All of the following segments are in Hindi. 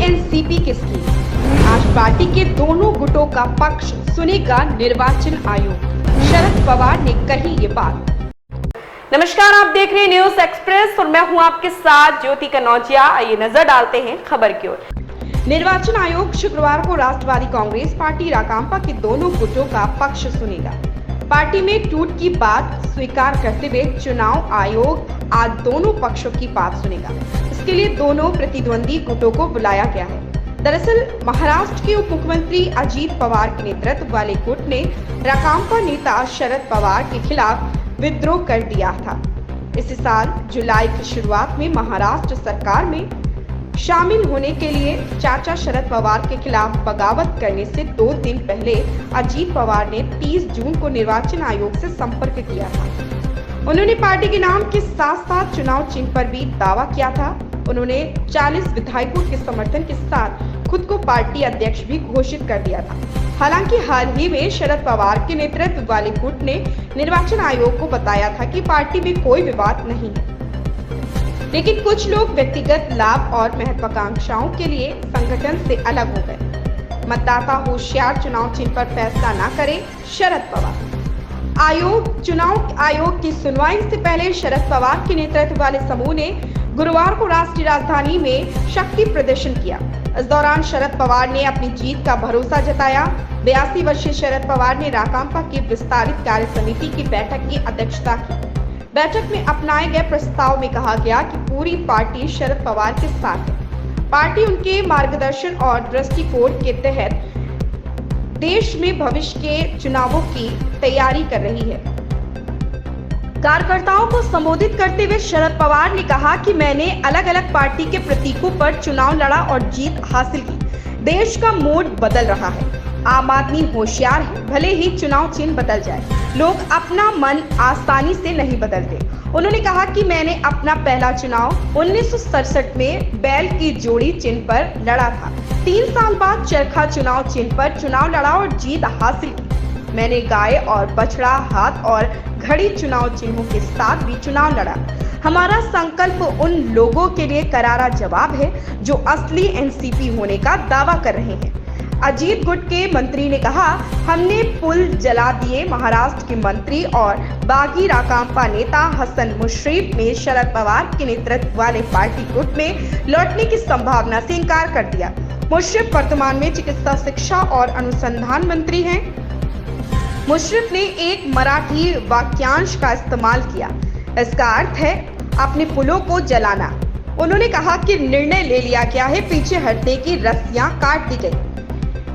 एनसीपी किसकी? आज पार्टी के दोनों गुटों का पक्ष सुनेगा निर्वाचन आयोग। शरद पवार ने कही ये बात। नमस्कार, आप देख रहे हैं न्यूज एक्सप्रेस और मैं हूं आपके साथ ज्योति कनौजिया। आइए नजर डालते हैं खबर की ओर। निर्वाचन आयोग शुक्रवार को राष्ट्रवादी कांग्रेस पार्टी राकांपा के दोनों गुटों का पक्ष सुनेगा। पार्टी में टूट की बात स्वीकार करते हुए चुनाव आयोग आज दोनों पक्षों की बात सुनेगा। इसके लिए दोनों प्रतिद्वंदी गुटों को बुलाया गया है। दरअसल महाराष्ट्र के उप मुख्यमंत्री अजीत पवार के नेतृत्व वाले गुट ने राकांपा नेता शरद पवार के खिलाफ विद्रोह कर दिया था। इसी साल जुलाई की शुरुआत में महाराष्ट्र सरकार में शामिल होने के लिए चाचा शरद पवार के खिलाफ बगावत करने से 2 दिन पहले अजीत पवार ने 30 जून को निर्वाचन आयोग से संपर्क किया था। उन्होंने पार्टी के नाम के साथ साथ चुनाव चिन्ह पर भी दावा किया था। उन्होंने 40 विधायकों के समर्थन के साथ खुद को पार्टी अध्यक्ष भी घोषित कर दिया था। हालांकि हाल ही में शरद पवार के नेतृत्व वाले गुट ने निर्वाचन आयोग को बताया था कि पार्टी में कोई विवाद नहीं है, लेकिन कुछ लोग व्यक्तिगत लाभ और महत्वाकांक्षाओं के लिए संगठन से अलग हो गए। मतदाता होशियार, चुनाव चिन्ह पर फैसला न करे, शरद पवार। चुनाव आयोग की सुनवाई से पहले शरद पवार के नेतृत्व वाले समूह ने गुरुवार को राष्ट्रीय राजधानी में शक्ति प्रदर्शन किया। इस दौरान शरद पवार ने अपनी जीत का भरोसा जताया। 82 वर्षीय शरद पवार ने राकांपा की विस्तारित कार्य समिति की बैठक की अध्यक्षता की। बैठक में अपनाए गए प्रस्ताव में कहा गया कि पूरी पार्टी शरद पवार के साथ है। पार्टी उनके मार्गदर्शन और दृष्टिकोण के तहत देश में भविष्य के चुनावों की तैयारी कर रही है। कार्यकर्ताओं को संबोधित करते हुए शरद पवार ने कहा कि मैंने अलग अलग पार्टी के प्रतीकों पर चुनाव लड़ा और जीत हासिल की। देश का मोड बदल रहा है। आम आदमी होशियार है, भले ही चुनाव चिन्ह बदल जाए, लोग अपना मन आसानी से नहीं बदलते। उन्होंने कहा कि मैंने अपना पहला चुनाव 1967 में बैल की जोड़ी चिन्ह पर लड़ा था। 3 साल बाद चरखा चुनाव चिन्ह पर चुनाव लड़ा और जीत हासिल की। मैंने गाय और बछड़ा, हाथ और घड़ी चुनाव चिन्हों के साथ भी चुनाव लड़ा। हमारा संकल्प उन लोगों के लिए करारा जवाब है जो असली एनसीपी होने का दावा कर रहे हैं। अजीत गुट के मंत्री ने कहा, हमने पुल जला दिए। महाराष्ट्र के मंत्री और बागी राकांपा नेता हसन मुश्रीफ ने शरद पवार के नेतृत्व वाले पार्टी गुट में लौटने की संभावना से इनकार कर दिया। मुश्रीफ वर्तमान में चिकित्सा, शिक्षा और अनुसंधान मंत्री हैं। मुश्रीफ ने एक मराठी वाक्यांश का इस्तेमाल किया। इसका अर्थ है अपने पुलों को जलाना। उन्होंने कहा कि निर्णय ले लिया गया है, पीछे हटने की रस्सियां काट दी गई।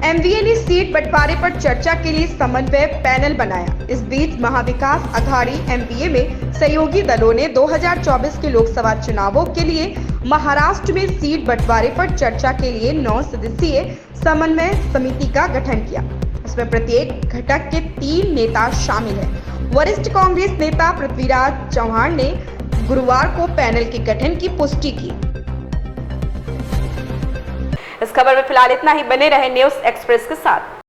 एमवीए ने सीट बंटवारे पर चर्चा के लिए समन्वय पैनल बनाया। इस बीच महाविकास अघाड़ी एमवीए में सहयोगी दलों ने 2024 के लोकसभा चुनावों के लिए महाराष्ट्र में सीट बंटवारे पर चर्चा के लिए 9 सदस्यीय समन्वय समिति का गठन किया। इसमें प्रत्येक घटक के 3 नेता शामिल हैं। वरिष्ठ कांग्रेस नेता पृथ्वीराज चव्हाण ने गुरुवार को पैनल के गठन की पुष्टि की। इस खबर में फिलहाल इतना ही। बने रहे न्यूज एक्सप्रेस के साथ।